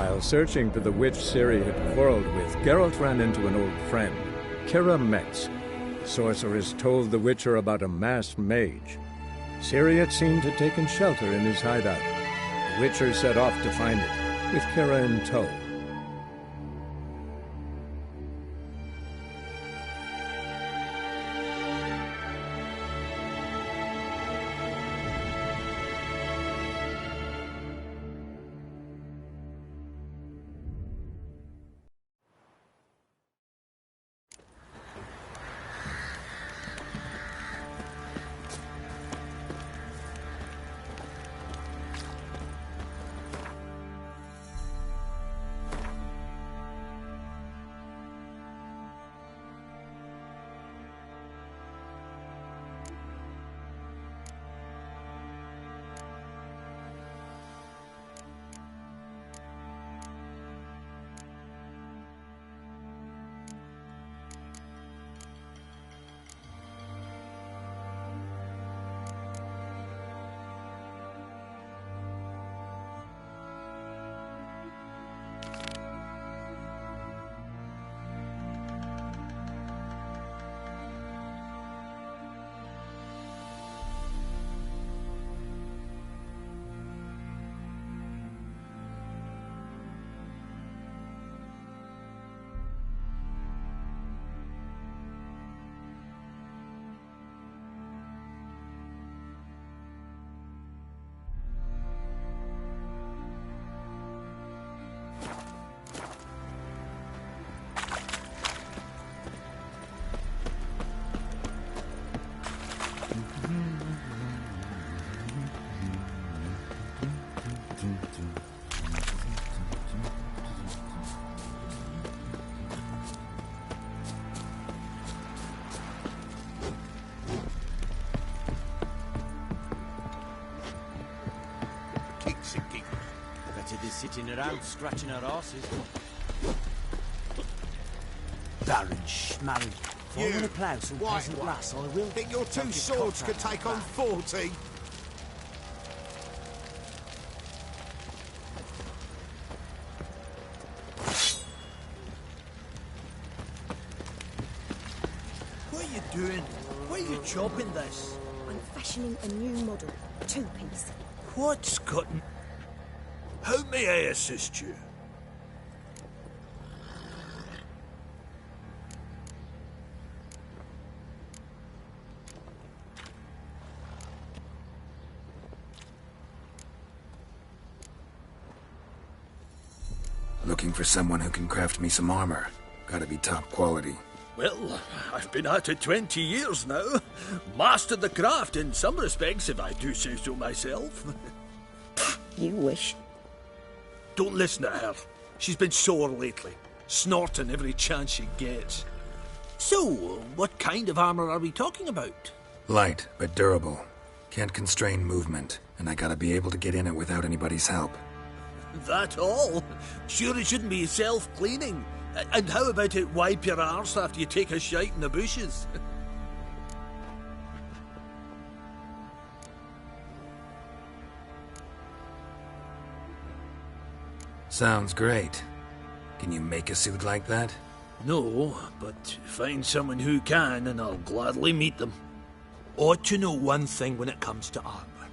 While searching for the witch Ciri had quarreled with, Geralt ran into an old friend, Kira Metz. The sorceress told the Witcher about a masked mage. Ciri had seemed to have taken shelter in his hideout. The Witcher set off to find it, with Kira in tow. Sitting around scratching our asses. Baron Schmarry. If I want to plough some peasant lass, I will. Think your two swords could take on 40? What are you doing? Why are you chopping this? I'm fashioning a new model, two-piece. What's gotten... How may I assist you? Looking for someone who can craft me some armor. Gotta be top quality. Well, I've been at it 20 years now. Mastered the craft in some respects, if I do say so myself. You wish. Don't listen to her. She's been sore lately, snorting every chance she gets. So, what kind of armor are we talking about? Light, but durable. Can't constrain movement, and I gotta be able to get in it without anybody's help. That all? Sure it shouldn't be self-cleaning. And how about it wipe your arse after you take a shite in the bushes? Sounds great. Can you make a suit like that? No, but find someone who can and I'll gladly meet them. Ought to know one thing when it comes to armor.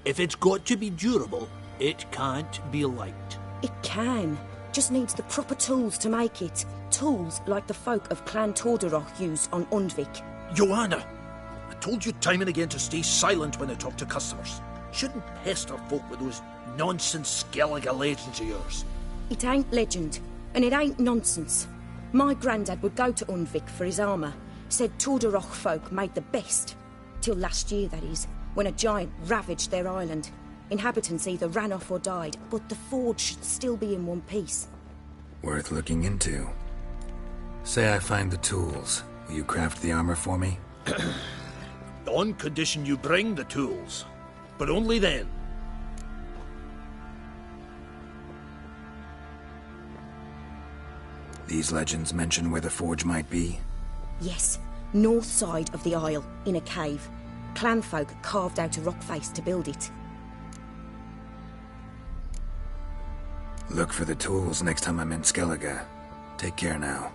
If it's got to be durable, it can't be light. It can. Just needs the proper tools to make it. Tools like the folk of Clan Tordaroch used on Undvik. Joanna! I told you time and again to stay silent when I talk to customers. Shouldn't pester folk with those nonsense Skellige legends of yours. It ain't legend, and it ain't nonsense. My granddad would go to Undvik for his armour. Said Tordaroch folk made the best. Till last year, that is, when a giant ravaged their island. Inhabitants either ran off or died, but the forge should still be in one piece. Worth looking into. Say I find the tools. Will you craft the armor for me? On condition you bring the tools. But only then. These legends mention where the forge might be? Yes, north side of the isle, in a cave. Clanfolk carved out a rock face to build it. Look for the tools next time I'm in Skellige. Take care now.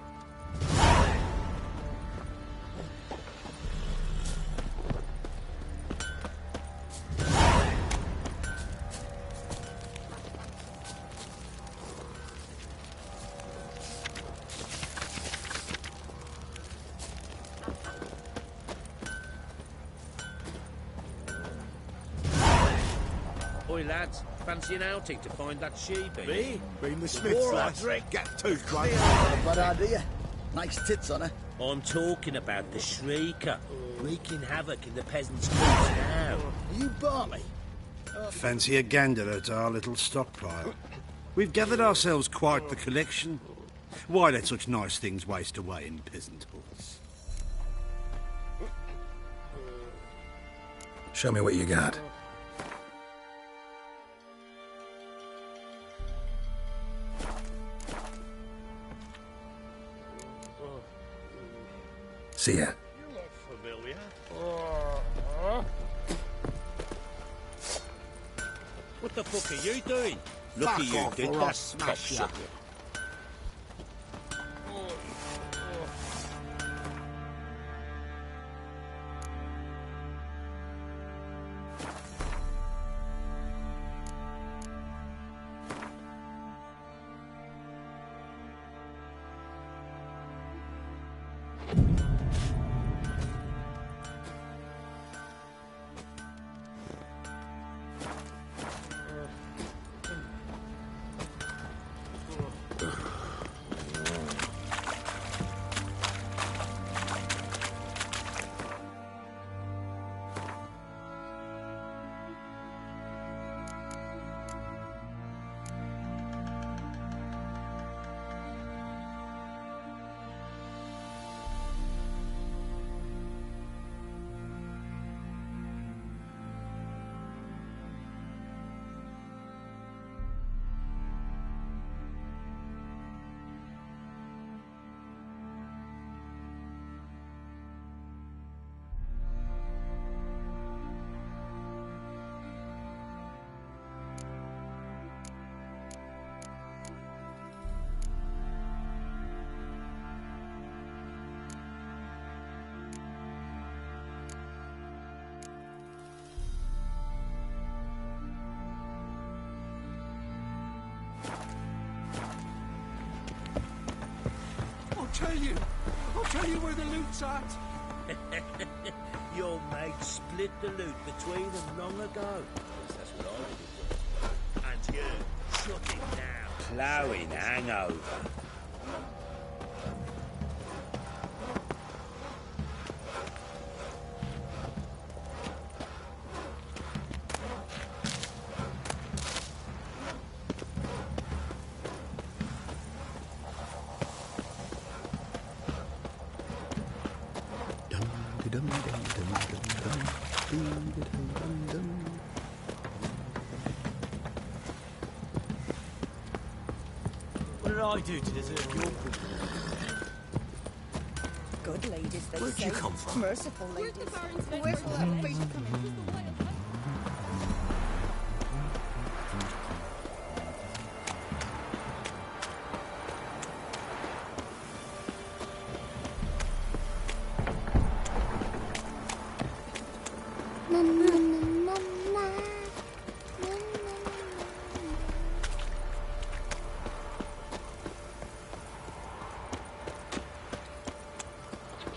Oi, lads, fancy an outing to find that she-bee? Me? Been the Smiths, lads. Get toothed, right? Bad idea. Nice tits on her. I'm talking about the Shrieker, wreaking havoc in the peasants' coops now. Are you balmy? Fancy a gander at our little stockpile. We've gathered ourselves quite the collection. Why let such nice things waste away in peasant halls? Show me what you got. See ya. You look familiar. What the fuck are you doing? Look Fuck at you, off did or that I'll smash ya. cocksucker. I'll tell you where the loot's at. Your mate split the loot between them long ago. At least that's what I would do. And you, shut it now. Ploughing hangover. What did I do to deserve your good? Good ladies, they Where'd say. you come from? Merciful ladies. Where's all that fish coming?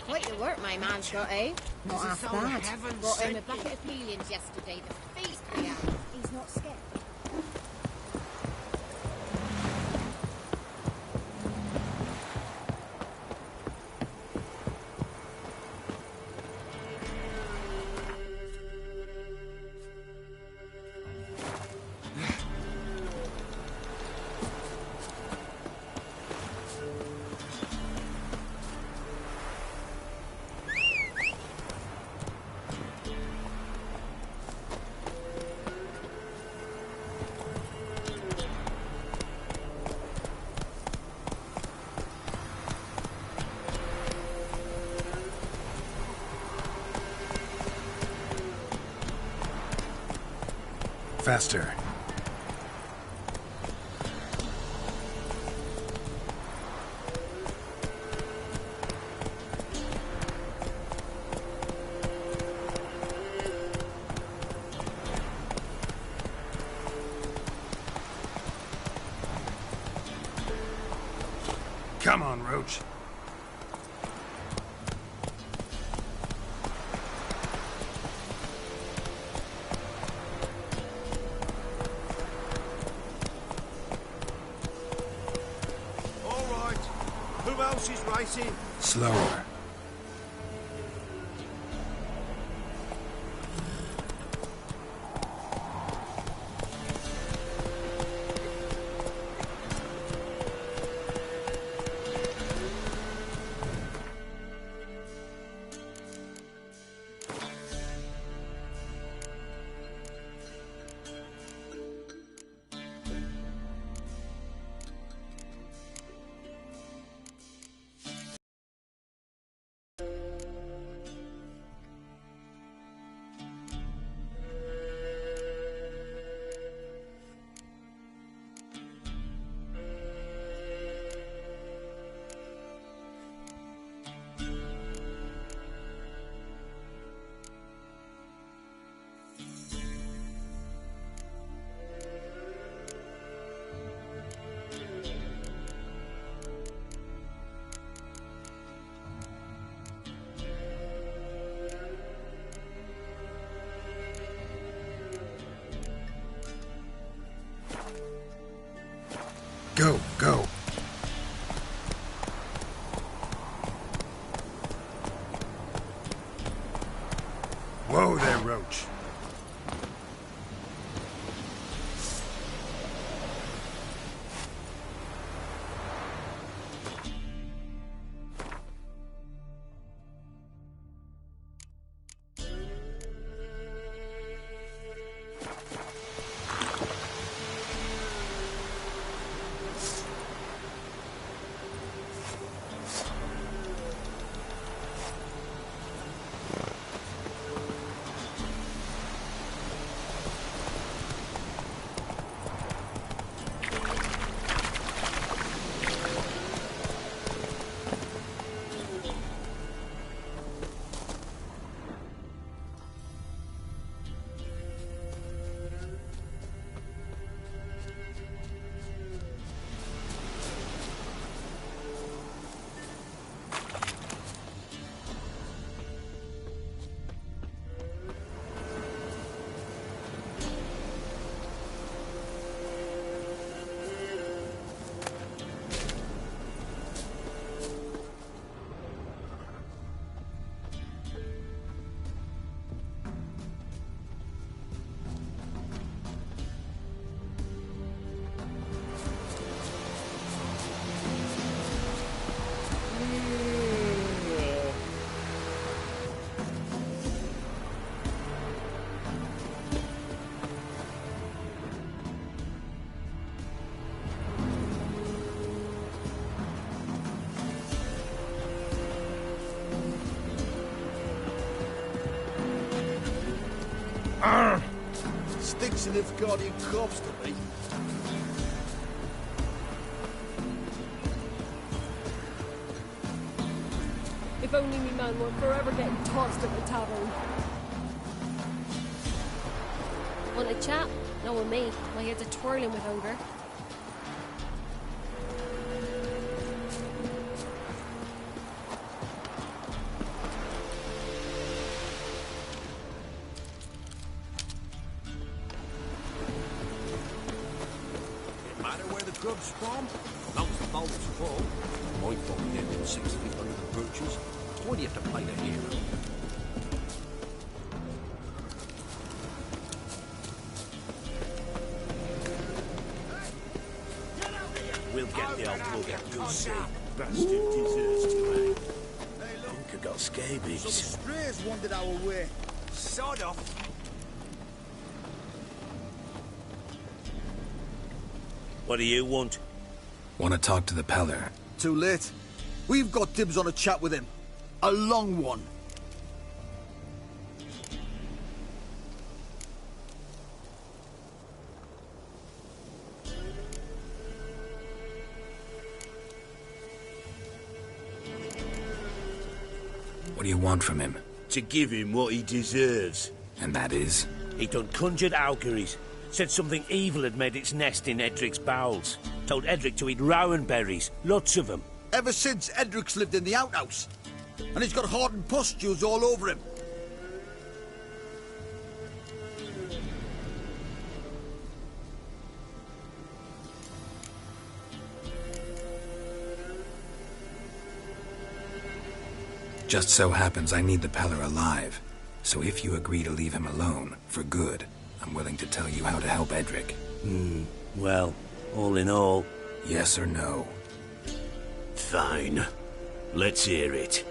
Quite the work my man's got, eh? Not half so bad. heaven Brought him a sent bucket of peelings yesterday. The feast we had. He's not scared. Faster. Come on, Roach. All right. Who else is racing? Slower. Go, go. Whoa there, Roach. Stinks in its guardian corpse to me. If only me man weren't forever getting tossed at the tavern. Want a chat? No with me. My head's a twirling with hunger. Grub's from? As long as the bowl's full. My body ended 6 feet under the birches. Why do you have to play the hero? We'll get the old bugger, you'll see. Bastard deserves to hang. Think I got scabies. Some strays wandered our way. Sod off. What do you want? Want to talk to the Peller. Too late. We've got dibs on a chat with him. A long one. What do you want from him? To give him what he deserves. And that is? He done conjured auguries. Said something evil had made its nest in Edric's bowels. Told Edric to eat rowan berries. Lots of them. Ever since Edric's lived in the outhouse. And he's got hardened pustules all over him. Just so happens I need the Peller alive. So if you agree to leave him alone, for good, I'm willing to tell you how to help Edric. Well, all in all... Yes or no? Fine. Let's hear it.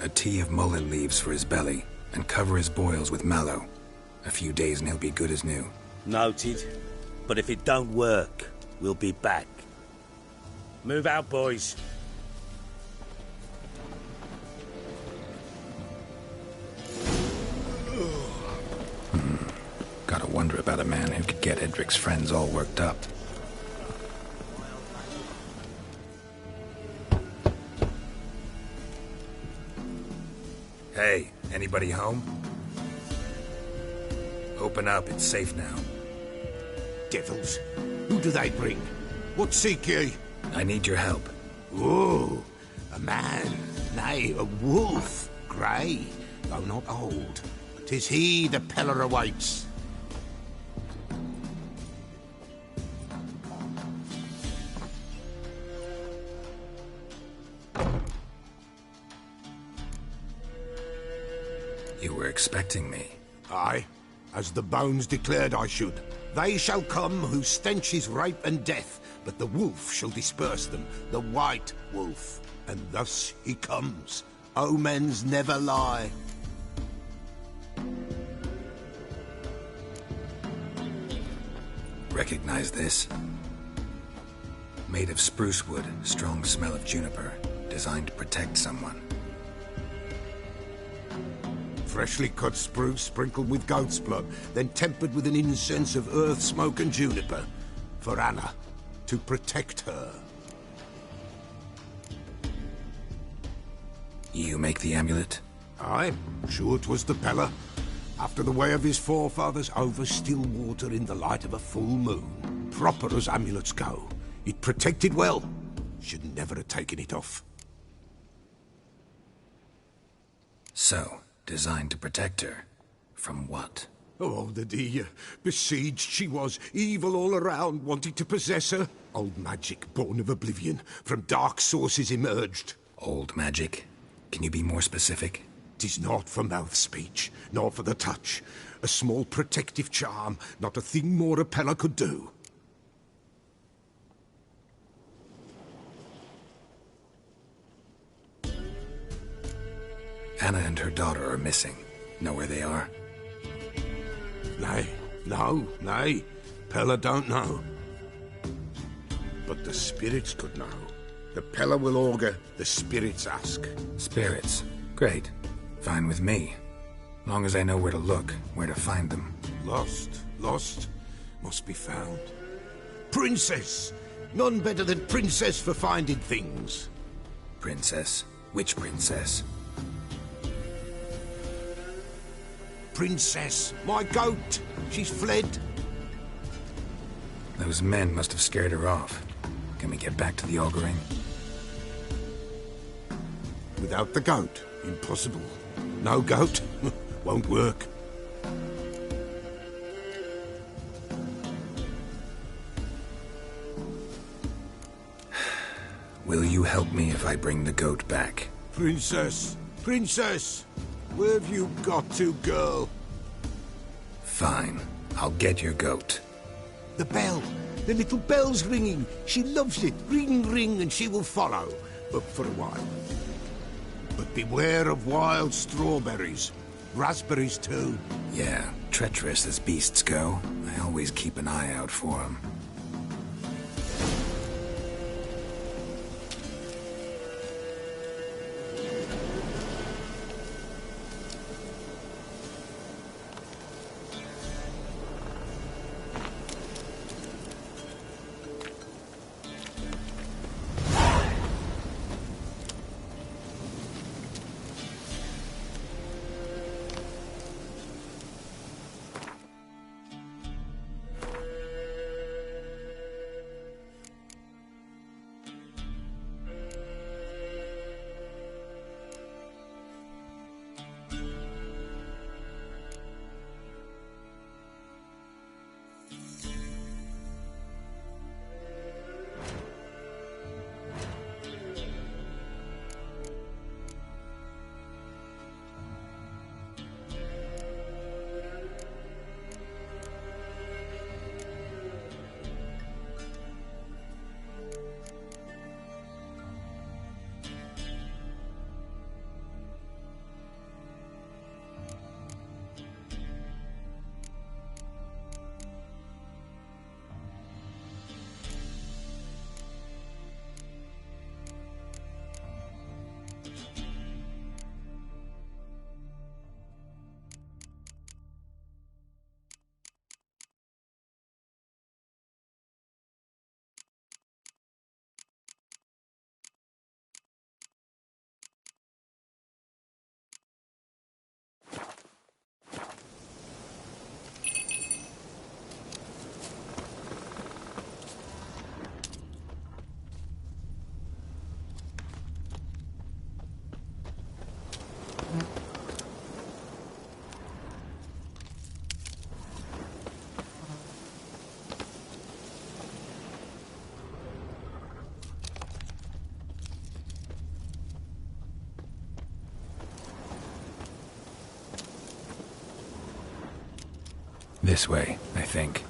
A tea of mullein leaves for his belly, and cover his boils with mallow. A few days and he'll be good as new. Noted. But if it don't work, we'll be back. Move out, boys. Gotta wonder about a man who could get Edric's friends all worked up. Hey, anybody home? Open up, it's safe now. Devils, who do they bring? What seek ye? I need your help. Oh, a man, nay, a wolf, grey, though not old. 'Tis he the Peller awaits. You were expecting me. Aye, as the bones declared I should. They shall come whose stench is rape and death, but the wolf shall disperse them, the white wolf. And thus he comes. Omens never lie. Recognize this? Made of spruce wood, strong smell of juniper, designed to protect someone. Freshly cut spruce sprinkled with goat's blood, then tempered with an incense of earth, smoke and juniper. For Anna, to protect her. You make the amulet? Aye, sure 'twas the Peller. After the way of his forefathers, over still water in the light of a full moon. Proper as amulets go. It protected well. Should never have taken it off. So, designed to protect her. From what? Oh, the dear. Besieged she was, evil all around, wanting to possess her. Old magic, born of oblivion, from dark sources emerged. Old magic? Can you be more specific? 'Tis not for mouth speech, nor for the touch. A small protective charm, not a thing more a Peller could do. Anna and her daughter are missing. Know where they are? Nay, nay. Peller don't know. But the spirits could know. The Peller will augur, the spirits ask. Spirits? Great. Fine with me. Long as I know where to look, where to find them. Lost, must be found. Princess! None better than Princess for finding things. Princess? Which princess? Princess, my goat! She's fled. Those men must have scared her off. Can we get back to the auguring? Without the goat, impossible. No goat, won't work. Will you help me if I bring the goat back? Princess, where have you got to, girl? Fine, I'll get your goat. The bell, the little bell's ringing. She loves it. Ring, ring, and she will follow, but for a while. But beware of wild strawberries. Raspberries, too. Yeah, treacherous as beasts go. I always keep an eye out for them. This way, I think.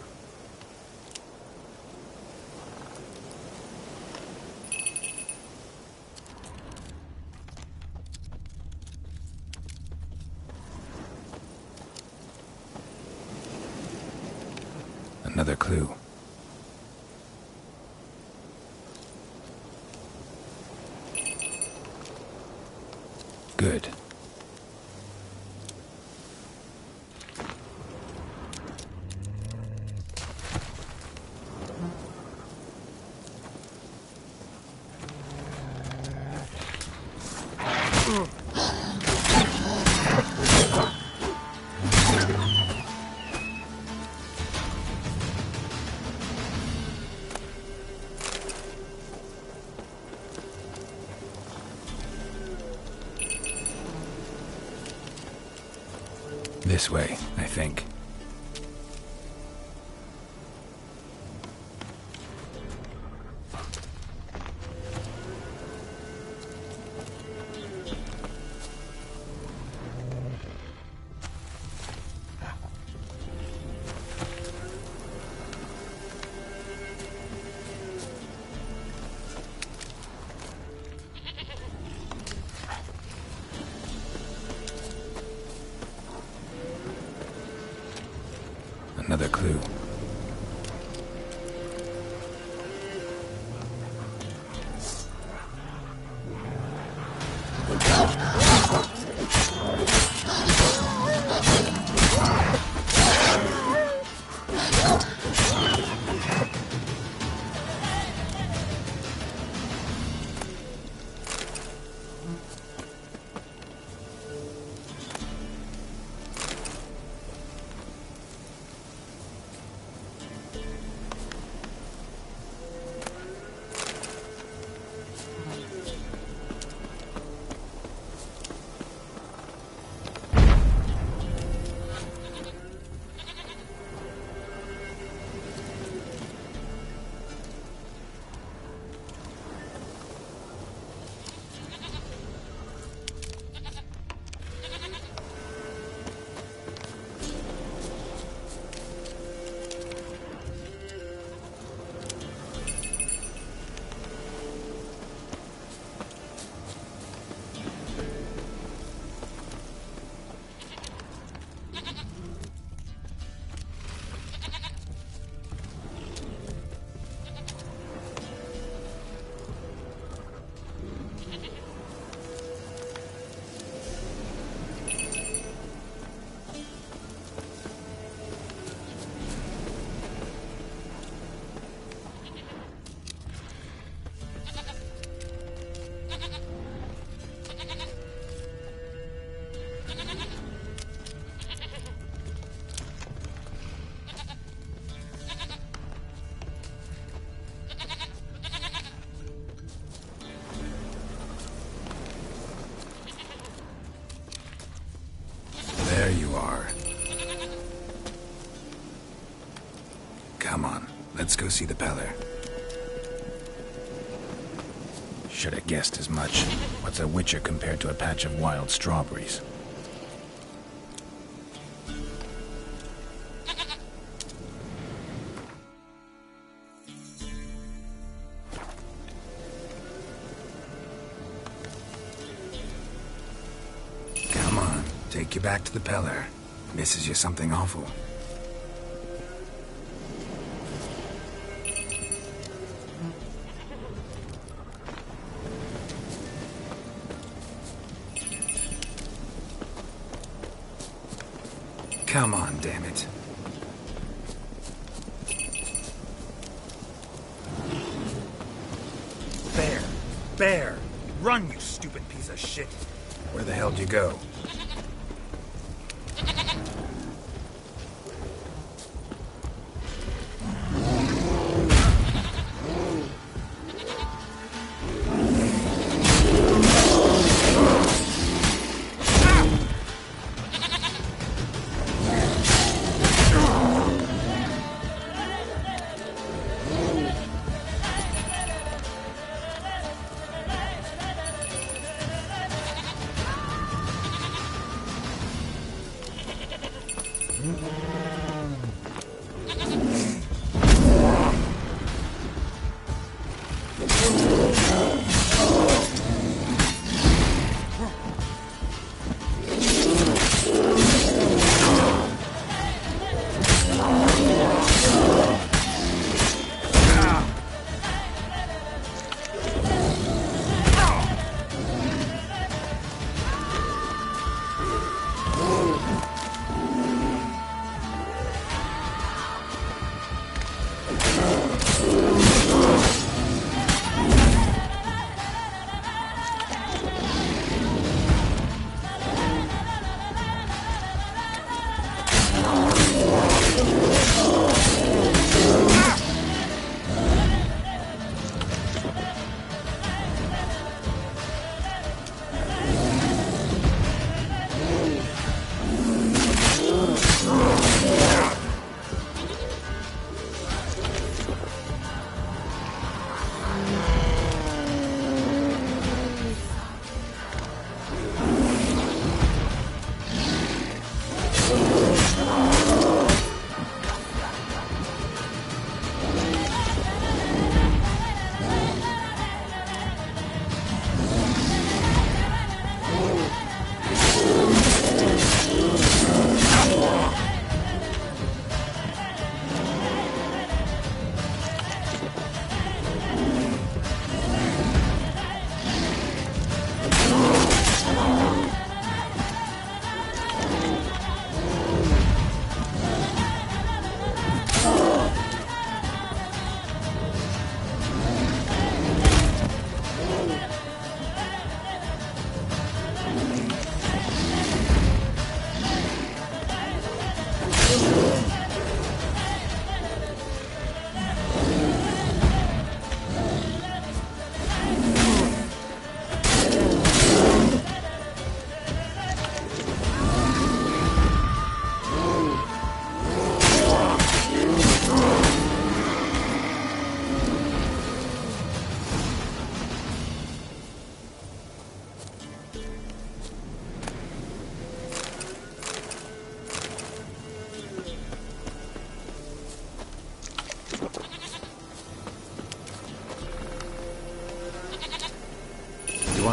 Another clue. Good. This way, I think. Another clue. There you are. Come on, let's go see the Peller. Should have guessed as much. What's a witcher compared to a patch of wild strawberries? Come on, take you back to the Peller. Misses you something awful. Come on, damn it. Bear! Bear! Run, you stupid piece of shit! Where the hell'd you go?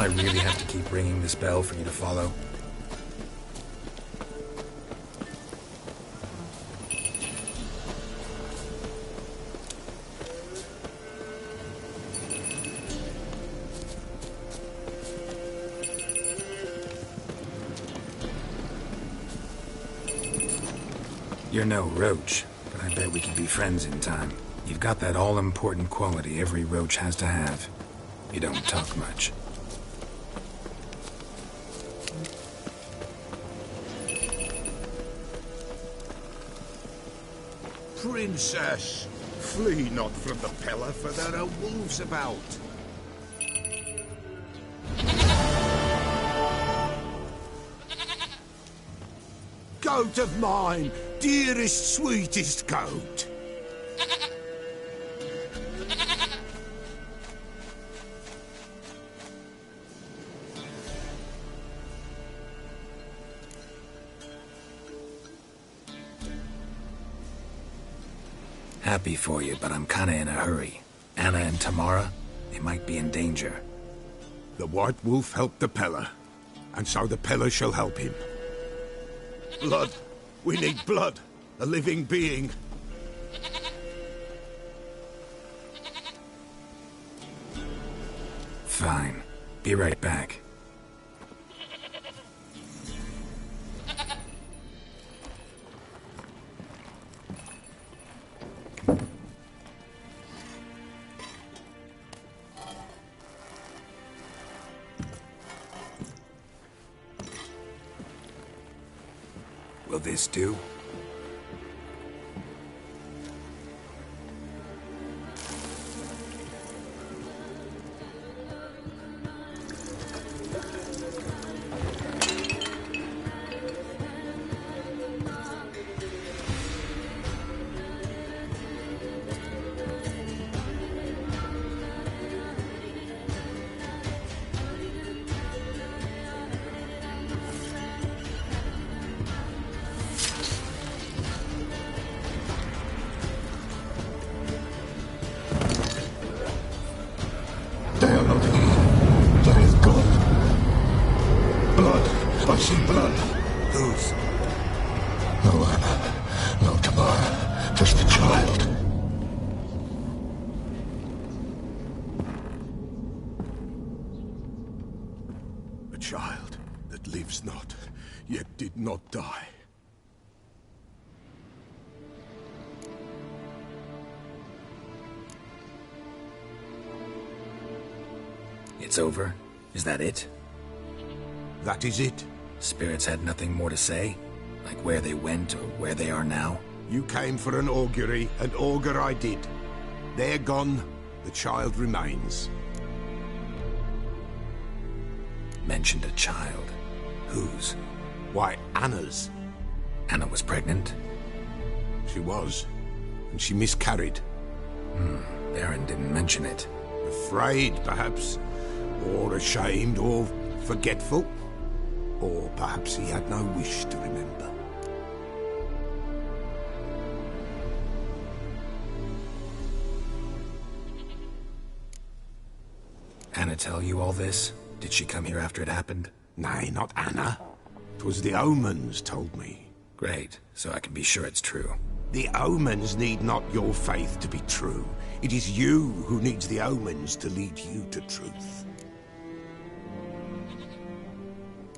I really have to keep ringing this bell for you to follow? You're no roach, but I bet we can be friends in time. You've got that all-important quality every roach has to have. You don't talk much. Princess, flee not from the Pellar, for there are wolves about. Goat of mine, dearest, sweetest goat. Happy for you, but I'm kinda in a hurry. Anna and Tamara, they might be in danger. The White Wolf helped the Pellar, and so the Pellar shall help him. Blood. We need blood. A living being. Fine. Be right back. Will this do? They are not here. There is blood. Blood. I see blood. Whose? No Anna. No Tamara. Just the child. A child that lives not, yet did not die. It's over? Is that it? That is it. Spirits had nothing more to say? Like where they went or where they are now? You came for an augury, and augur I did. They're gone, the child remains. Mentioned a child. Whose? Why, Anna's. Anna was pregnant? She was, and she miscarried. Baron didn't mention it. Afraid, perhaps. Or ashamed, or forgetful. Or perhaps he had no wish to remember. Anna tell you all this? Did she come here after it happened? Nay, not Anna. 'Twas the omens told me. Great, so I can be sure it's true. The omens need not your faith to be true. It is you who needs the omens to lead you to truth.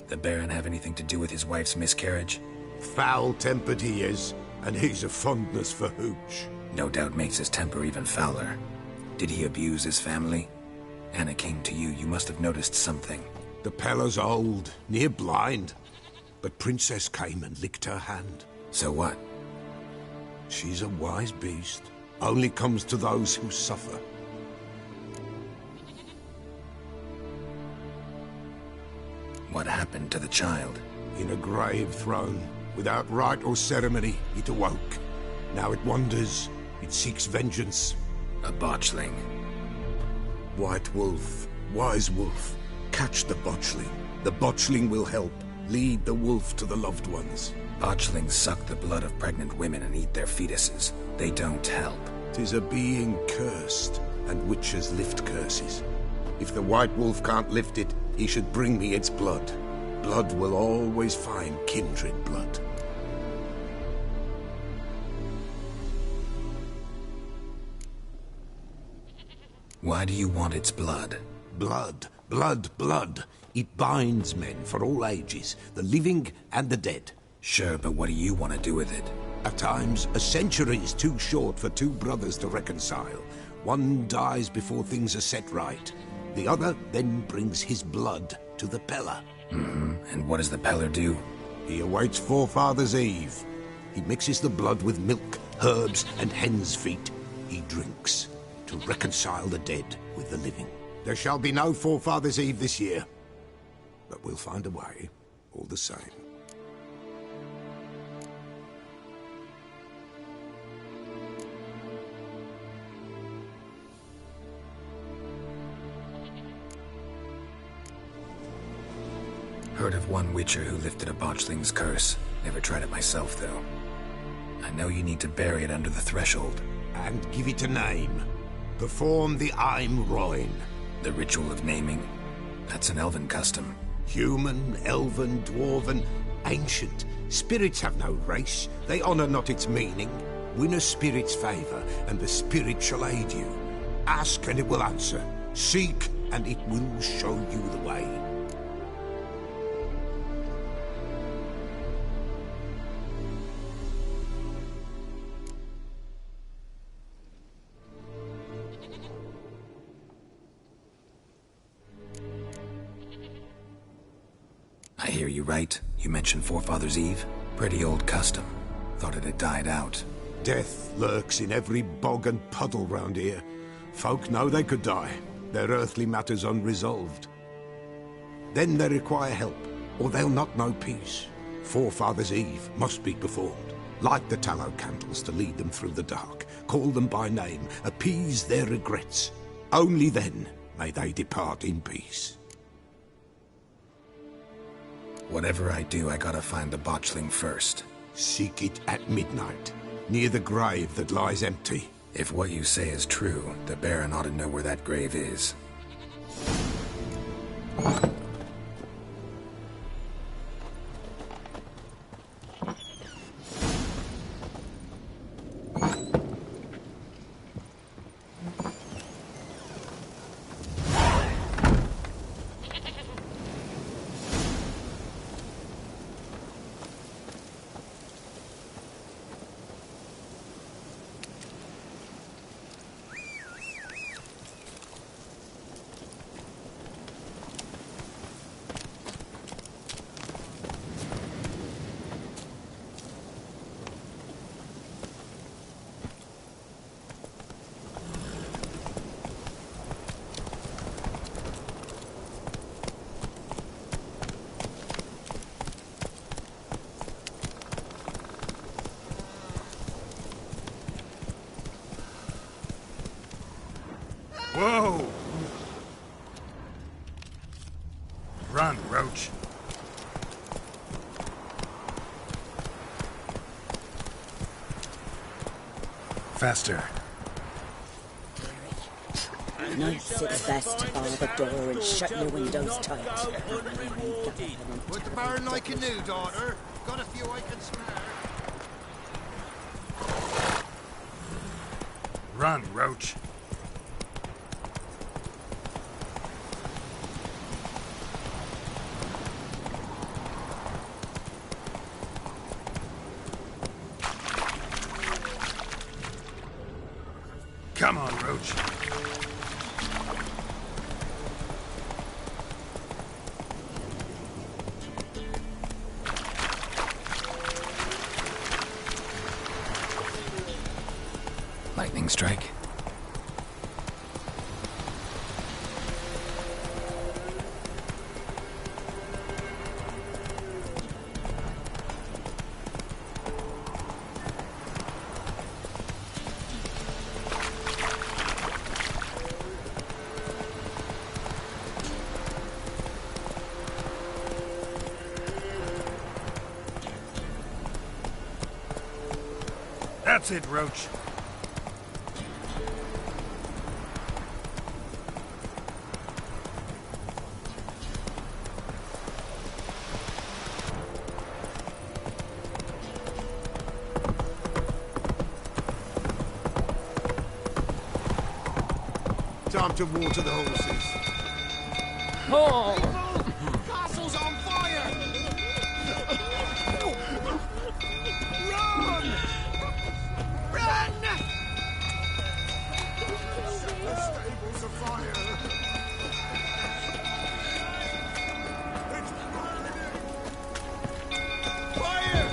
The Baron have anything to do with his wife's miscarriage? Foul-tempered he is, and he's a fondness for hooch. No doubt makes his temper even fouler. Did he abuse his family? Anna came to you, you must have noticed something. The Pellar's old, near blind. But Princess came and licked her hand. So what? She's a wise beast. Only comes to those who suffer. What happened to the child? In a grave thrown. Without rite or ceremony, it awoke. Now it wanders. It seeks vengeance. A botchling. White Wolf, Wise Wolf, catch the botchling. The botchling will help. Lead the wolf to the loved ones. Botchlings suck the blood of pregnant women and eat their fetuses. They don't help. 'Tis a being cursed, and witches lift curses. If the White Wolf can't lift it, he should bring me its blood. Blood will always find kindred blood. Why do you want its blood? Blood, blood, blood. It binds men for all ages, the living and the dead. Sure, but what do you want to do with it? At times, a century is too short for two brothers to reconcile. One dies before things are set right. The other then brings his blood to the Peller. And what does the Peller do? He awaits Forefathers' Eve. He mixes the blood with milk, herbs, and hen's feet. He drinks to reconcile the dead with the living. There shall be no Forefathers' Eve this year. But we'll find a way, all the same. Heard of one Witcher who lifted a botchling's curse. Never tried it myself, though. I know you need to bury it under the threshold. And give it a name. Perform the Aim Roin. The ritual of naming. That's an elven custom. Human, elven, dwarven, ancient. Spirits have no race. They honor not its meaning. Win a spirit's favor, and the spirit shall aid you. Ask, and it will answer. Seek, and it will show you the way. I hear you right. You mentioned Forefathers' Eve. Pretty old custom. Thought it had died out. Death lurks in every bog and puddle round here. Folk know they could die, their earthly matters unresolved. Then they require help, or they'll not know peace. Forefathers' Eve must be performed. Light the tallow candles to lead them through the dark. Call them by name, appease their regrets. Only then may they depart in peace. Whatever I do, I gotta find the botchling first. Seek it at midnight, near the grave that lies empty. If what you say is true, the Baron ought to know where that grave is. Whoa! Run, Roach. Faster. Nights it's best to bar the door and shut your windows tight. Would the Baron like a new daughter? Got a few I can spare. Run, Roach. Come on, Roach. Lightning strike. That's it, Roach. Time to water the horses. Oh! Castle's on fire! Run! Run! The stable's afire! Fire!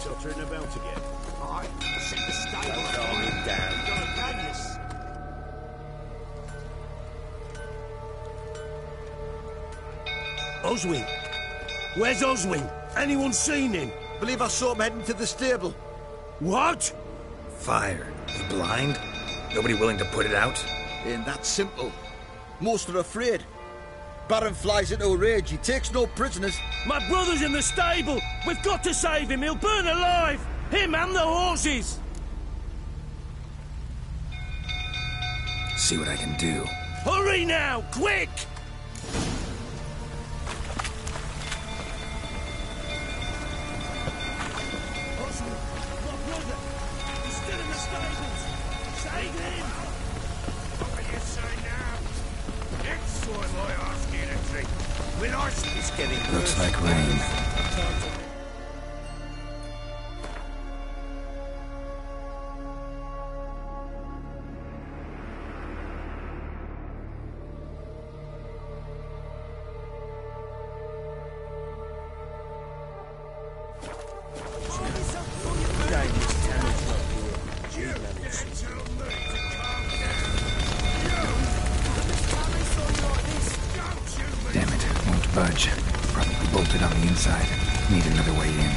They'll turn about again. Aye, set the stable Calm him down. Gonna can you? Oswin! Where's Oswin? Anyone seen him? Believe I saw him heading to the stable. What? Fire. You blind? Nobody willing to put it out? Ain't that simple. Most are afraid. Baron flies into a rage. He takes no prisoners. My brother's in the stable! We've got to save him! He'll burn alive! Him and the horses! See what I can do. Hurry now! Quick! Oswin, my brother! He's still in the stables! Save him! What will you say now? Next time I ask you to drink, will I It's getting Looks like rain. Damn it, won't budge. Probably bolted on the inside. Need another way in.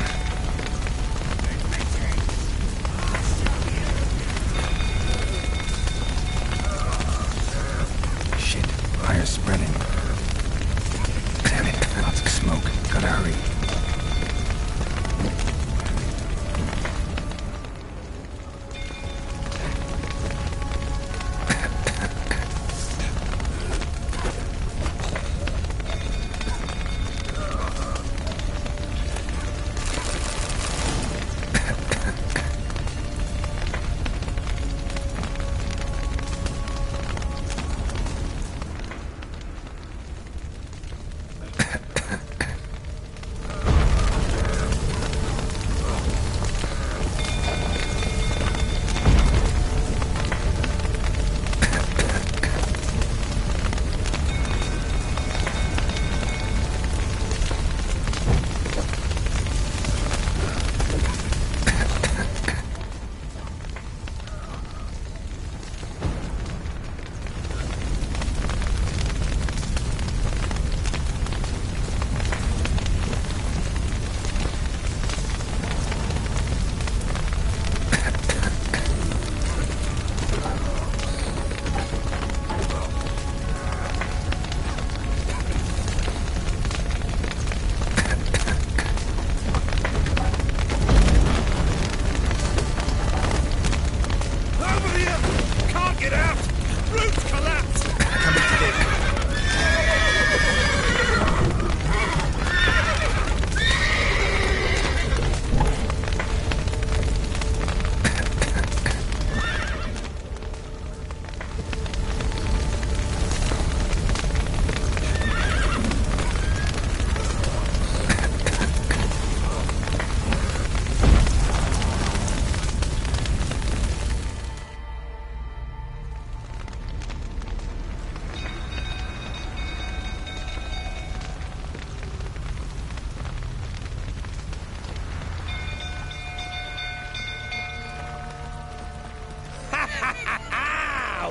Shit, fire's spreading. Damn it, lots of smoke. Gotta hurry.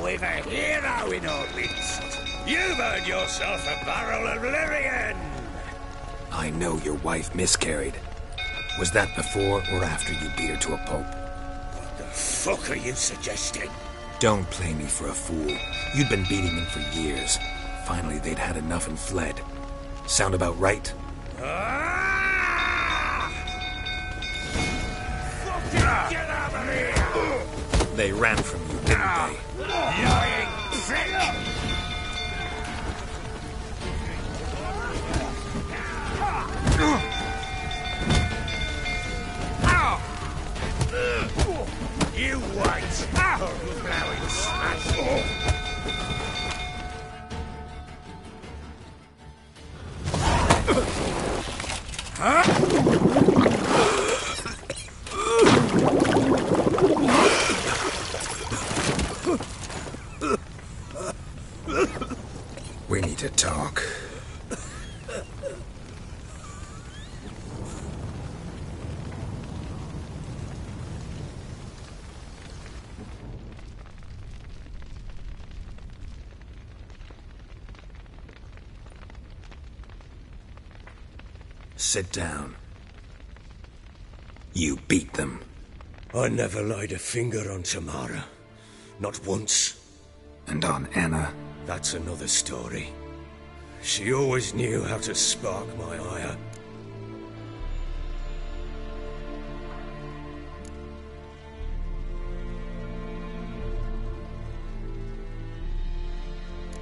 We've a hero in our midst. You've earned yourself a barrel of Lyrian. I know your wife miscarried. Was that before or after you beat her to a pulp? What the fuck are you suggesting? Don't play me for a fool. You'd been beating them for years. Finally, they'd had enough and fled. Sound about right? Fucking get out of here! They ran from you, didn't they? Lying prick! You wait! Or blowing smash! We need to talk. Sit down. You beat them. I never laid a finger on Tamara. Not once. And on Anna? That's another story. She always knew how to spark my ire.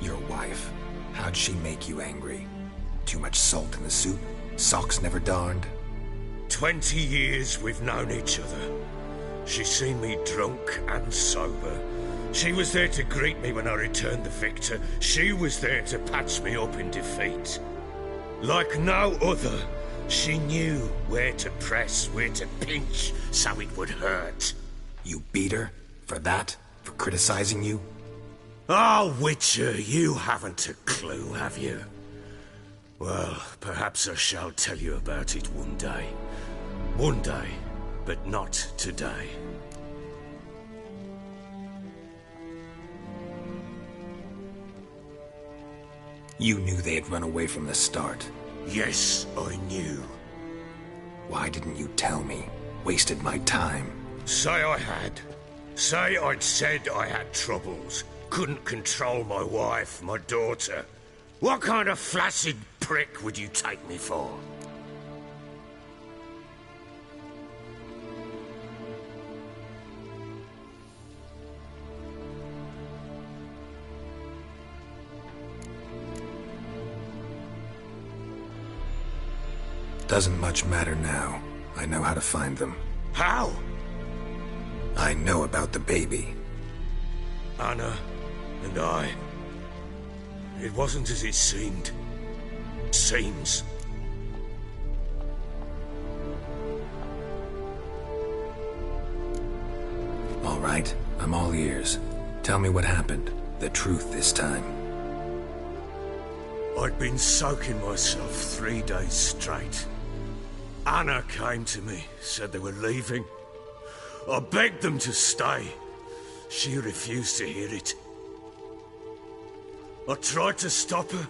Your wife. How'd she make you angry? Too much salt in the soup? Socks never darned? 20 years we've known each other. She's seen me drunk and sober. She was there to greet me when I returned the victor. She was there to patch me up in defeat. Like no other, she knew where to press, where to pinch, so it would hurt. You beat her? For that? For criticizing you? Oh, Witcher, you haven't a clue, have you? Well, perhaps I shall tell you about it one day. One day, but not today. You knew they had run away from the start. Yes, I knew. Why didn't you tell me? Wasted my time. Say I had. Say I'd said I had troubles. Couldn't control my wife, my daughter. What kind of flaccid prick would you take me for? Doesn't much matter now. I know how to find them. How? I know about the baby. Anna and I. It wasn't as it seemed. Seems. All right, I'm all ears. Tell me what happened. The truth this time. I'd been soaking myself 3 days straight. Anna came to me, said they were leaving. I begged them to stay. She refused to hear it. I tried to stop her.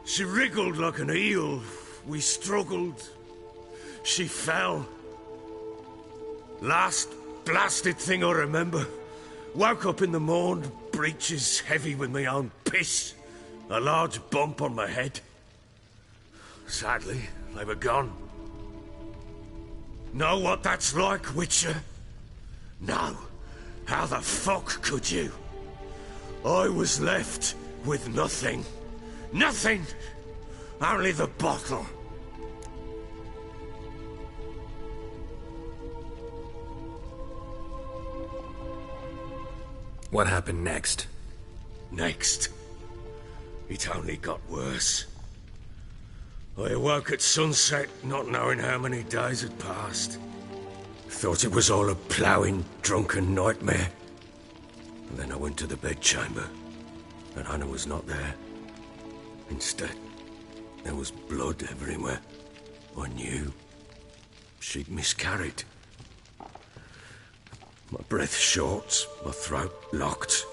She wriggled like an eel. We struggled. She fell. Last blasted thing I remember. Woke up in the morn, breeches heavy with my own piss. A large bump on my head. Sadly, they were gone. Know what that's like, Witcher? No. How the fuck could you? I was left with nothing. Nothing! Only the bottle. What happened next? Next? It only got worse. I awoke at sunset, not knowing how many days had passed. Thought it was all a ploughing, drunken nightmare. And then I went to the bedchamber, and Anna was not there. Instead, there was blood everywhere. I knew she'd miscarried. My breath short, my throat locked.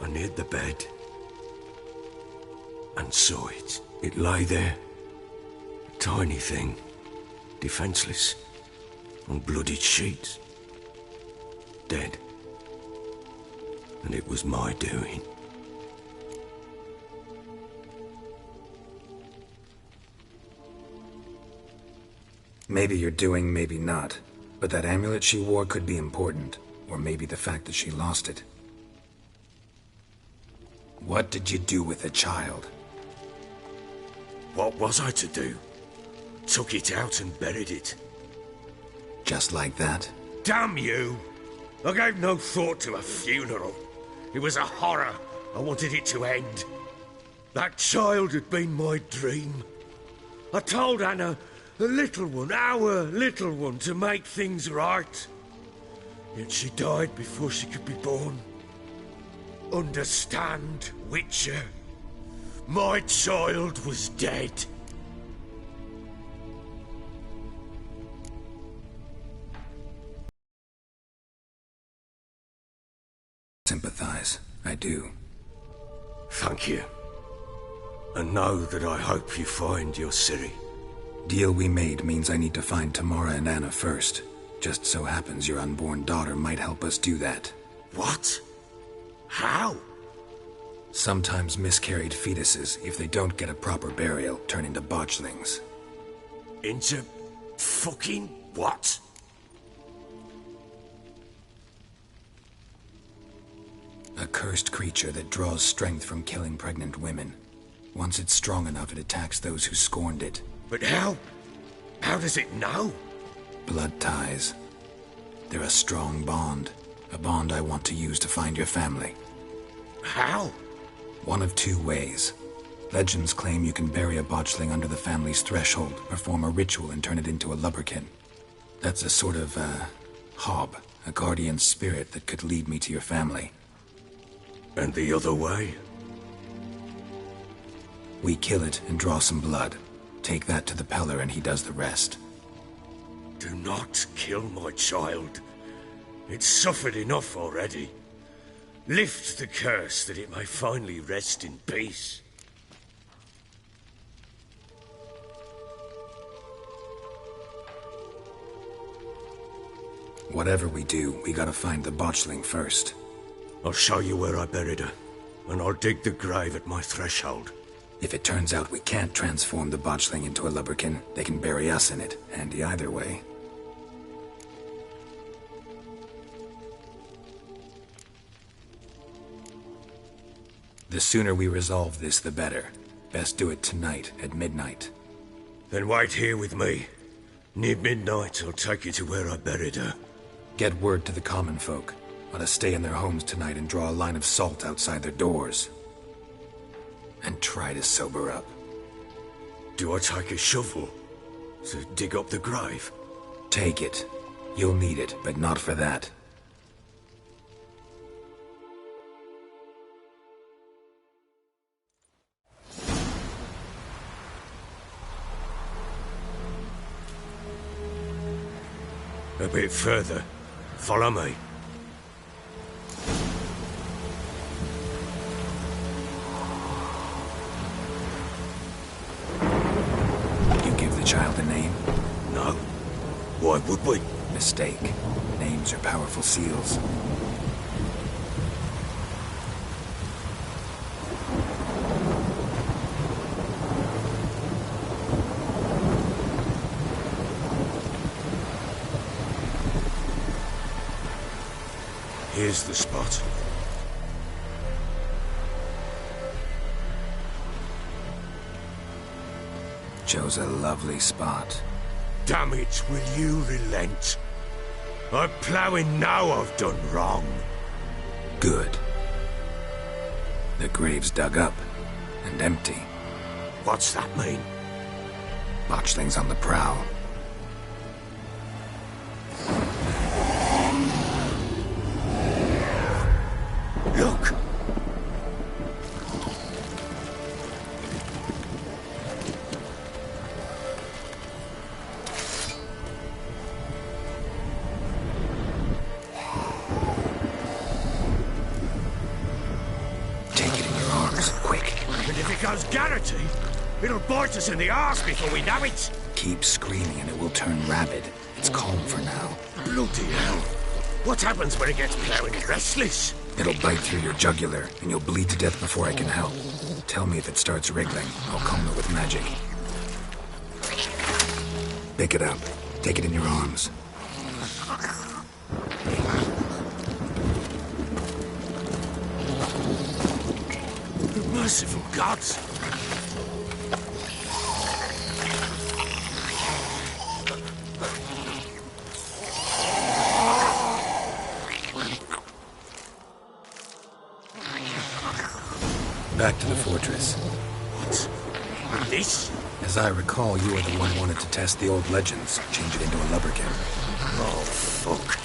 I neared the bed and saw it. It lay there, a tiny thing, defenseless, on bloodied sheets, dead. And it was my doing. Maybe you're doing, maybe not. But that amulet she wore could be important. Or maybe the fact that she lost it. What did you do with the child? What was I to do? took it out and buried it. Just like that? Damn you! I gave no thought to a funeral. It was a horror. I wanted it to end. That child had been my dream. I told Anna, the little one, our little one, to make things right. Yet she died before she could be born. Understand, Witcher? My child was dead. Sympathize. I do. Thank you. And know that I hope you find your Ciri. Deal we made means I need to find Tamara and Anna first. Just so happens your unborn daughter might help us do that. What? How? Sometimes miscarried fetuses, if they don't get a proper burial, turn into botchlings. Into fucking what? A cursed creature that draws strength from killing pregnant women. Once it's strong enough, it attacks those who scorned it. But how? How does it know? Blood ties. They're a strong bond. A bond I want to use to find your family. How? One of two ways. Legends claim you can bury a botchling under the family's threshold, perform a ritual and turn it into a lubberkin. That's a sort of, hob, a guardian spirit that could lead me to your family. And the other way? We kill it and draw some blood. Take that to the Peller and he does the rest. Do not kill my child. It's suffered enough already. Lift the curse that it may finally rest in peace. Whatever we do, we gotta find the botchling first. I'll show you where I buried her, and I'll dig the grave at my threshold. If it turns out we can't transform the botchling into a lubberkin, they can bury us in it. Handy either way. The sooner we resolve this, the better. Best do it tonight, at midnight. Then wait here with me. Near midnight, I'll take you to where I buried her. Get word to the common folk. Let us stay in their homes tonight and draw a line of salt outside their doors. And try to sober up. Do I take a shovel to dig up the grave? Take it. You'll need it, but not for that. A bit further. Follow me. You give the child a name? No. Why would we? Mistake. Names are powerful seals. Here's the spot. Chose a lovely spot. Damn it, will you relent? I'm ploughing now I've done wrong. Good. The grave's dug up and empty. What's that mean? Botchling's on the prowl. Look! Take it in your arms, quick. And if it goes Garrity, it'll bite us in the arse before we know it. Keep screaming and it will turn rabid. It's calm for now. Bloody hell. What happens when it gets ploughing restless? It'll bite through your jugular, and you'll bleed to death before I can help. Tell me if it starts wriggling. I'll calm it with magic. Pick it up. Take it in your arms. Merciful gods! Back to the fortress. What? This? As I recall, you were the one who wanted to test the old legends, change it into a lubberkin. Oh, fuck.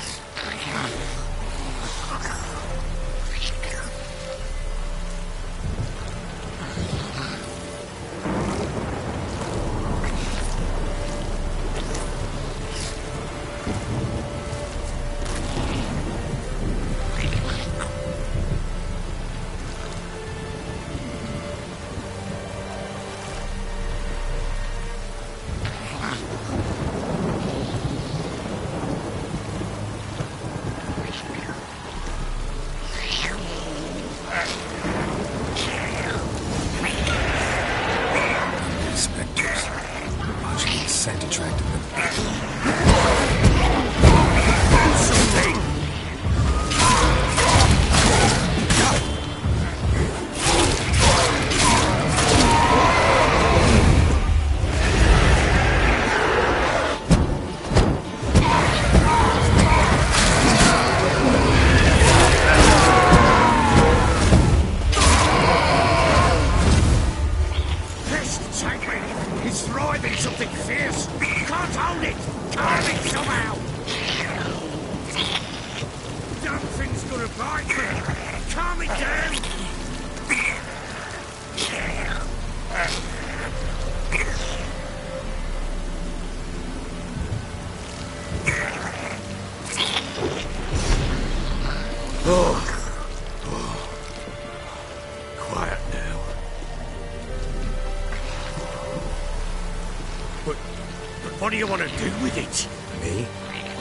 What do you want to do with it? Me?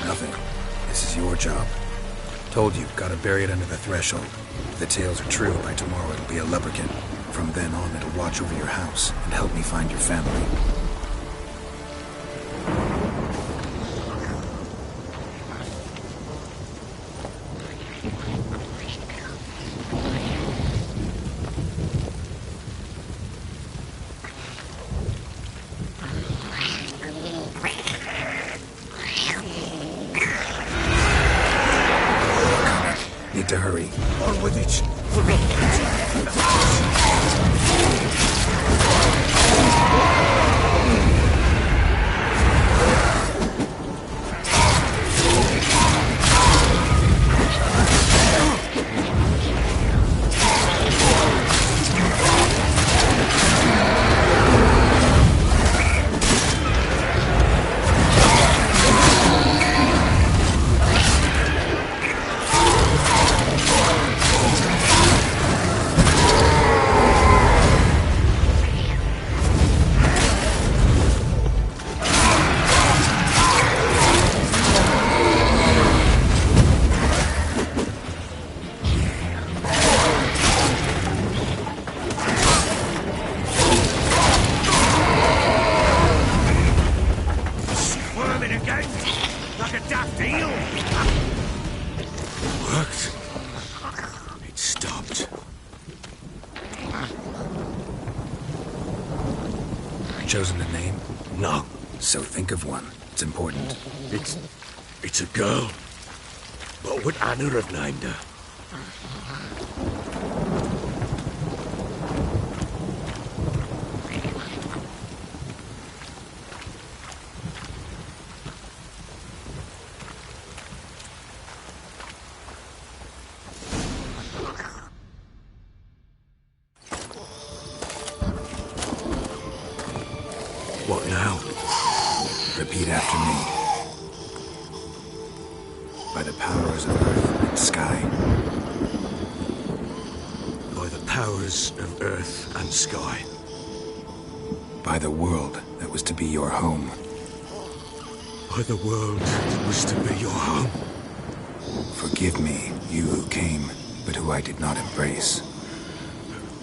Nothing. This is your job. Told you, gotta bury it under the threshold. If the tales are true, by tomorrow it'll be a lubberkin. From then on, it'll watch over your house and help me find your family. Need to hurry. On with it. Chosen a name? No. So think of one. It's important. It's a girl. What would Anna have named her? What now? Repeat after me. By the powers of earth and sky. By the powers of earth and sky. By the world that was to be your home. By the world that was to be your home. Forgive me, you who came, but who I did not embrace.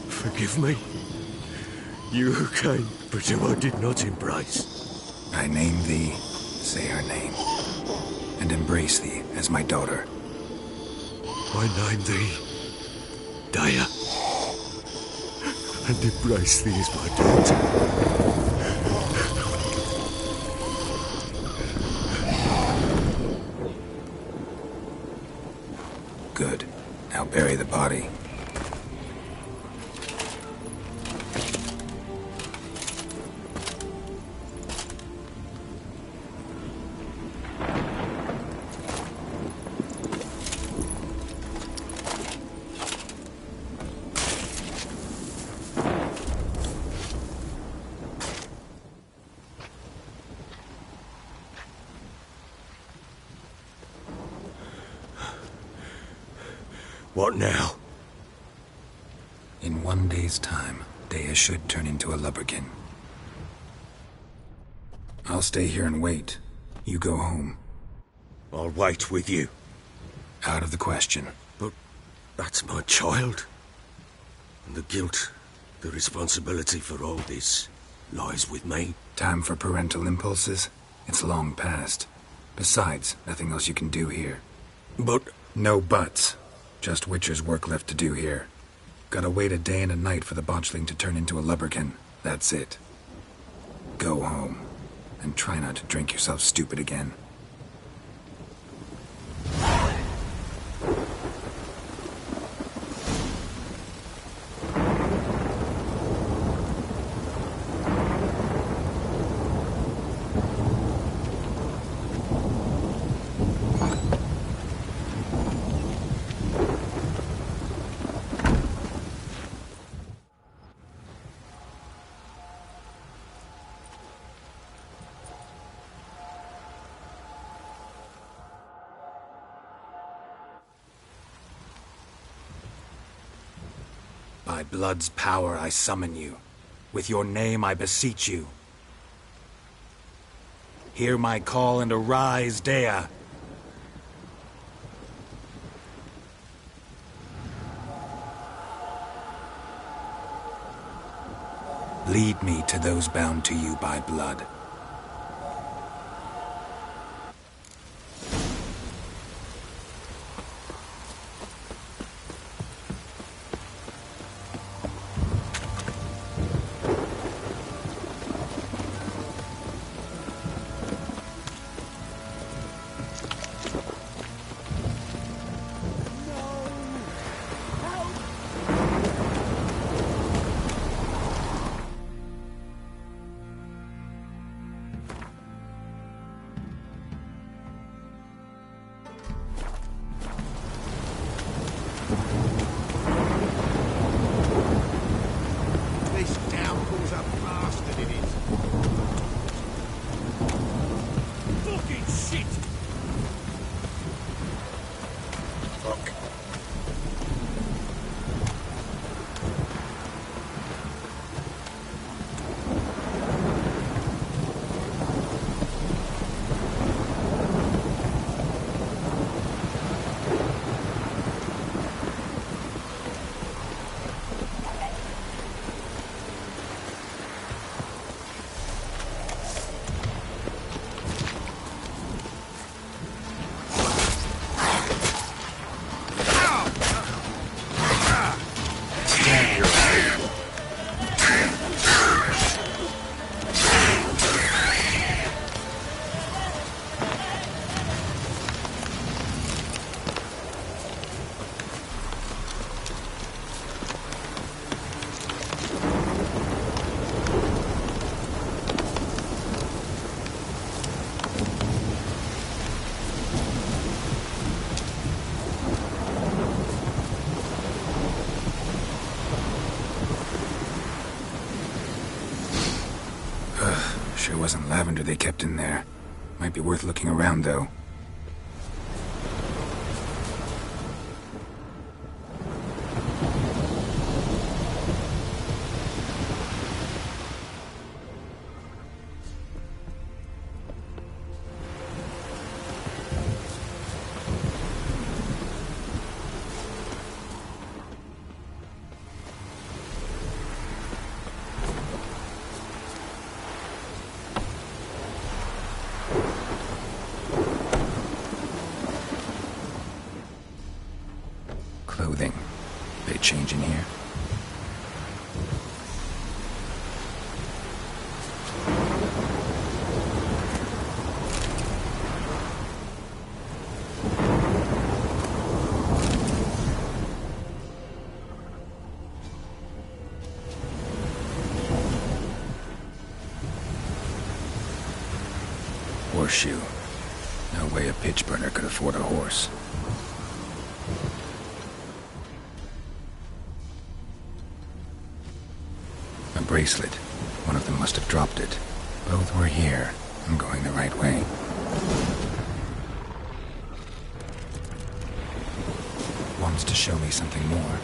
Forgive me, you who came, but who I did not embrace. I name thee, say her name, and embrace thee as my daughter. I name thee, Daya, and embrace thee as my daughter. Good. Now bury the body. What now? In 1 day's time, Dea should turn into a lubberkin. I'll stay here and wait. You go home. I'll wait with you. Out of the question. But that's my child. And the guilt, the responsibility for all this lies with me. Time for parental impulses? It's long past. Besides, nothing else you can do here. But... No buts. Just Witcher's work left to do here. Gotta wait a day and a night for the botchling to turn into a lubberkin. That's it. Go home. And try not to drink yourself stupid again. By blood's power I summon you. With your name I beseech you. Hear my call and arise, Dea. Lead me to those bound to you by blood. Sure wasn't lavender they kept in there. Might be worth looking around, though. Clothing. They change in here? Horseshoe. No way a pitch burner could afford a horse. A bracelet. One of them must have dropped it. Both were here. I'm going the right way. One wants to show me something more.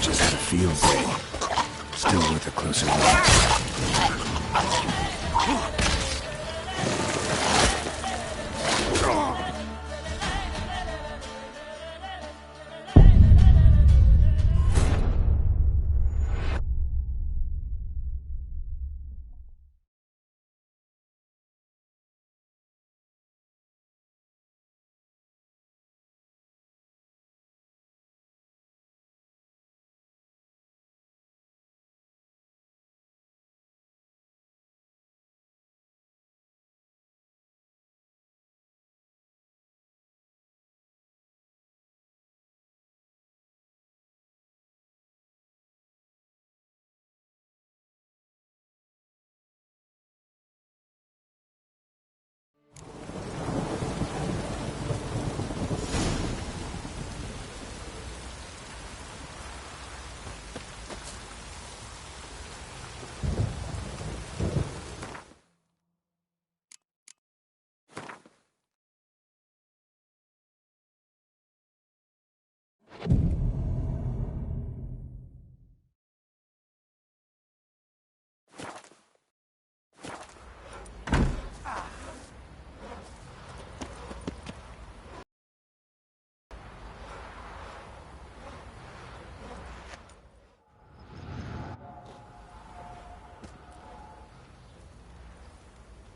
Just had a field day. Still worth a closer look.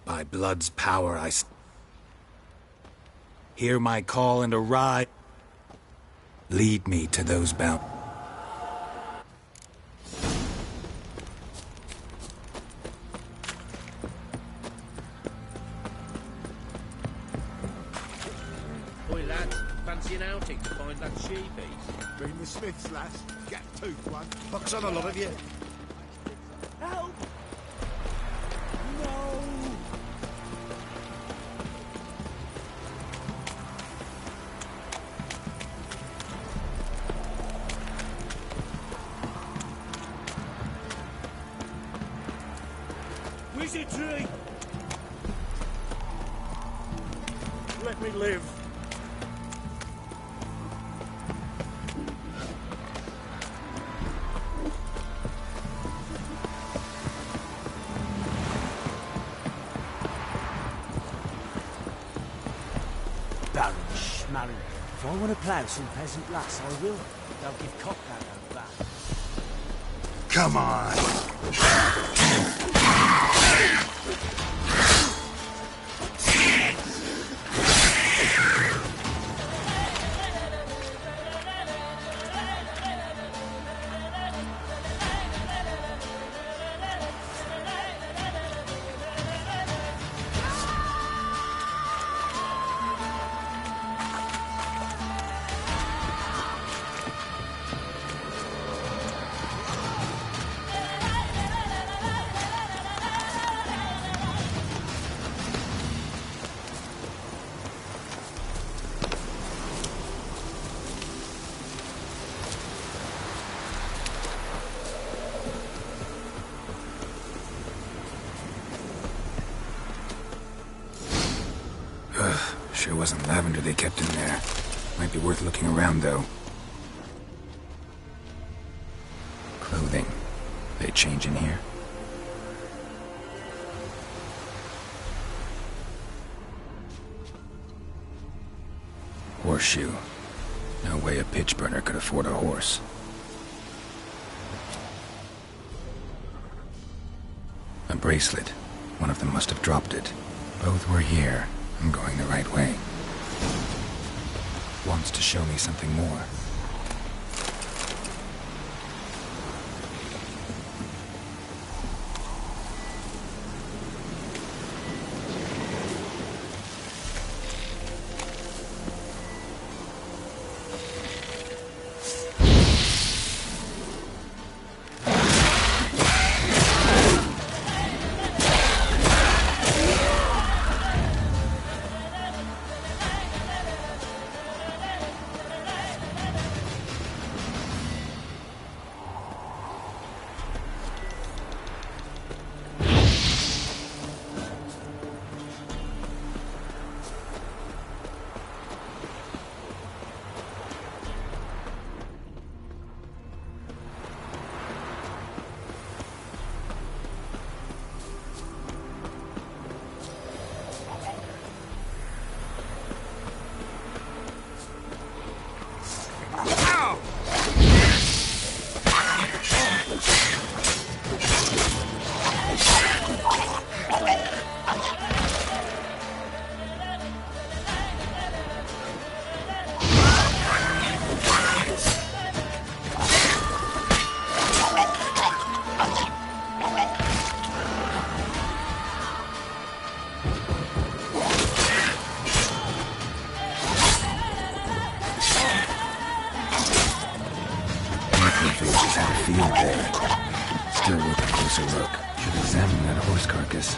By blood's power, hear my call and arise. Lead me to those bound. Boy, lads, fancy an outing to find that she-beast? Bring the Smiths, lass. Get tooth one. Bucks on a lot of you. Help! No! Wizardry! Let me live. Baron Schmarren. If I want to plough some peasant lass, I will. They'll give cock that over that. Come on. Sure wasn't lavender they kept in there. Might be worth looking around, though. Clothing. They change in here? Horseshoe. No way a pitch burner could afford a horse. A bracelet. One of them must have dropped it. Both were here. I'm going the right way. Wants to show me something more. Still worth a closer look. Should examine that horse carcass.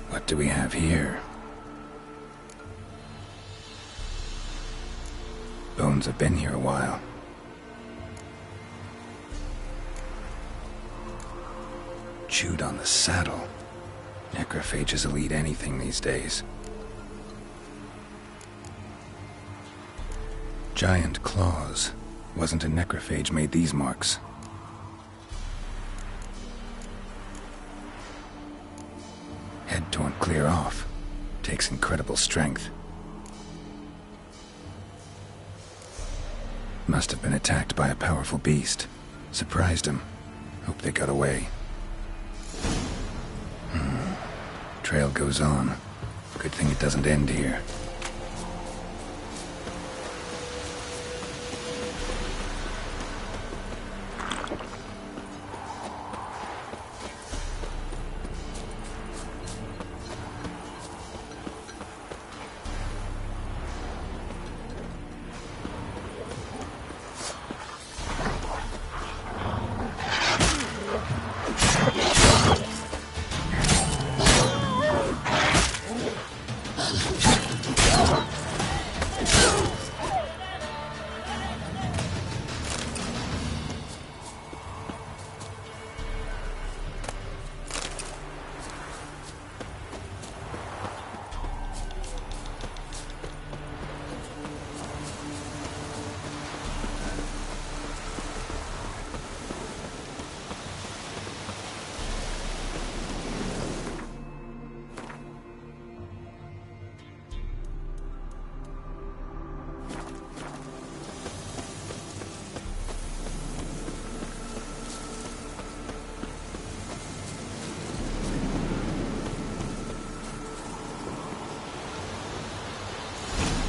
What do we have here? Bones have been here a while. Chewed on the saddle. Necrophages will eat anything these days. Giant claws. Wasn't a necrophage made these marks. Head torn clear off. Takes incredible strength. Must have been attacked by a powerful beast. Surprised him. Hope they got away. Trail goes on. Good thing it doesn't end here.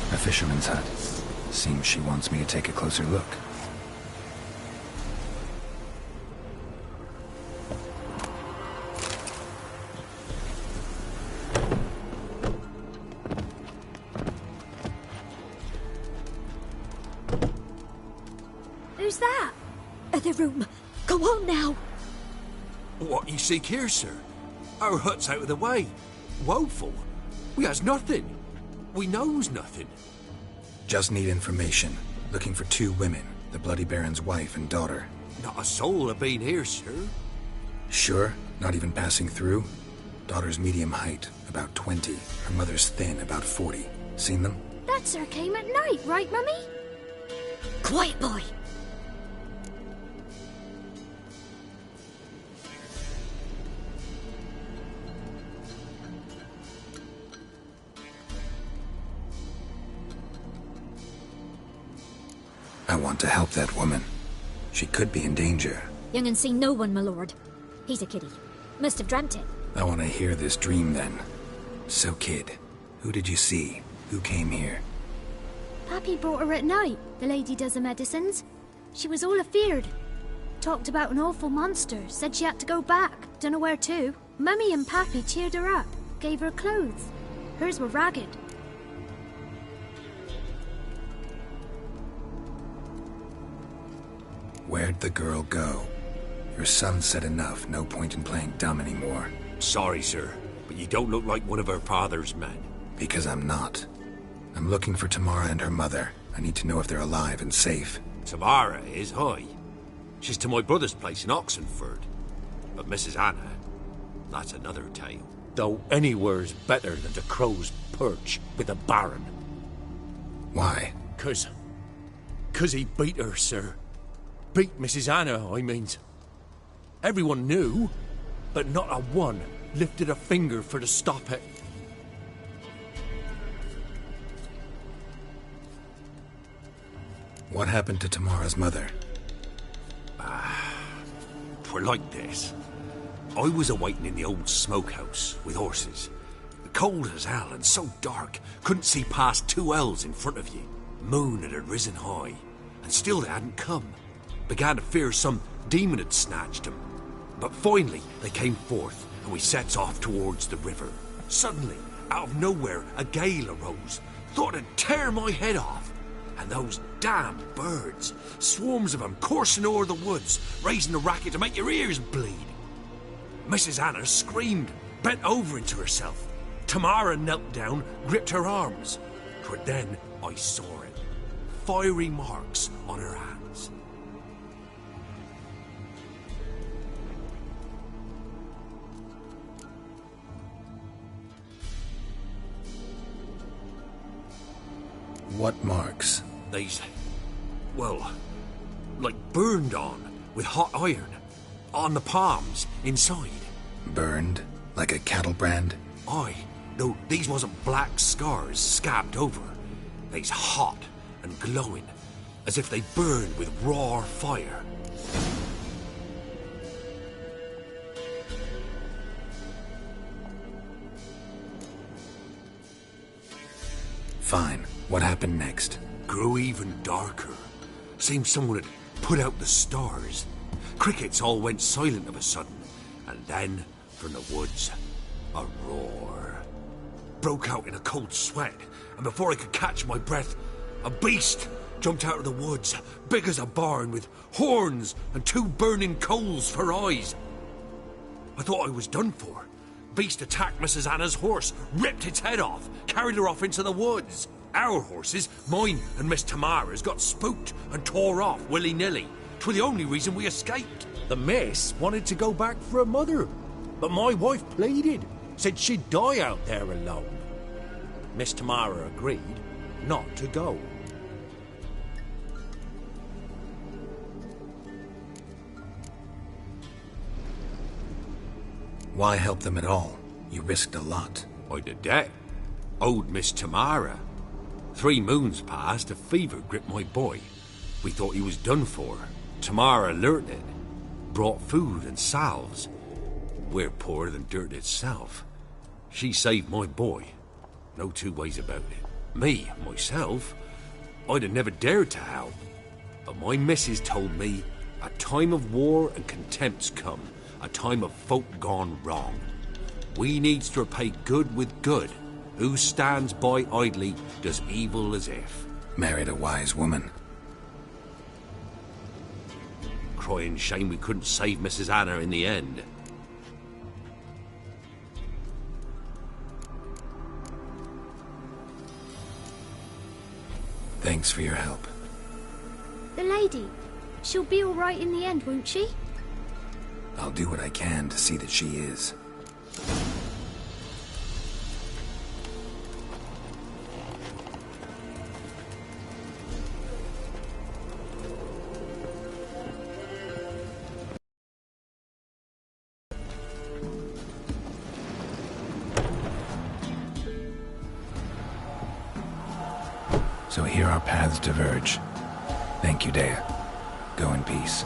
A fisherman's hut. Seems she wants me to take a closer look. room. Go on now. What you seek here, sir? Our hut's out of the way. Woeful. We has nothing. We knows nothing. Just need information. Looking for 2 women, the Bloody Baron's wife and daughter. Not a soul have been here, sir. Sure? Not even passing through? Daughter's medium height, about 20. Her mother's thin, about 40. Seen them? That sir came at night, right, Mummy? Quiet, boy. I want to help that woman. She could be in danger. Young and see no one, my lord. He's a kiddie. Must have dreamt it. I want to hear this dream then. So, kid, who did you see? Who came here? Pappy brought her at night. The lady does the medicines. She was all afeared. Talked about an awful monster. Said she had to go back. Dunno where to. Mummy and Pappy cheered her up. Gave her clothes. Hers were ragged. Where'd the girl go? Your son said enough. No point in playing dumb anymore. Sorry, sir, but you don't look like one of her father's men. Because I'm not. I'm looking for Tamara and her mother. I need to know if they're alive and safe. Tamara is, aye. She's to my brother's place in Oxenford. But Mrs. Anna, that's another tale. Though anywhere's better than the Crow's Perch with a Baron. Why? 'Cause he beat her, sir. Beat Mrs. Anna, I means. Everyone knew, but not a one lifted a finger for to stop it. What happened to Tamara's mother? 'Twere like this. I was awaiting in the old smokehouse with horses. Cold as hell and so dark, couldn't see past 2 ells in front of you. Moon had risen high, and still they hadn't come. Began to fear some demon had snatched them. But finally they came forth, and we sets off towards the river. Suddenly, out of nowhere, a gale arose. Thought it'd tear my head off. And those damn birds, swarms of them coursing o'er the woods, raising a racket to make your ears bleed. Mrs. Anna screamed, bent over into herself. Tamara knelt down, gripped her arms. 'Twere then I saw it. Fiery marks on her hands. What marks? They's, well, like burned on with hot iron. On the palms, inside. Burned? Like a cattle brand? Aye, though these wasn't black scars scabbed over. They's hot and glowing, as if they burned with raw fire. Fine. What happened next? Grew even darker. Seemed someone had put out the stars. Crickets all went silent of a sudden, and then, from the woods, a roar. Broke out in a cold sweat, and before I could catch my breath, a beast jumped out of the woods, big as a barn, with horns and 2 burning coals for eyes. I thought I was done for. Beast attacked Mrs. Anna's horse, ripped its head off, carried her off into the woods. Our horses, mine and Miss Tamara's, got spooked and tore off willy-nilly. 'Twere the only reason we escaped. The miss wanted to go back for her mother, but my wife pleaded, said she'd die out there alone. Miss Tamara agreed not to go. Why help them at all? You risked a lot. I'd a debt. Owed Miss Tamara. 3 moons passed, a fever gripped my boy. We thought he was done for. Tamara learnt it. Brought food and salves. We're poorer than dirt itself. She saved my boy. No 2 ways about it. Me, myself, I'd have never dared to help. But my missus told me a time of war and contempt's come. A time of folk gone wrong. We needs to repay good with good. Who stands by idly does evil as if. Married a wise woman. crying shame we couldn't save Mrs. Anna in the end. Thanks for your help. The lady, she'll be all right in the end, won't she? I'll do what I can to see that she is. So here our paths diverge. Thank you, Dea. Go in peace.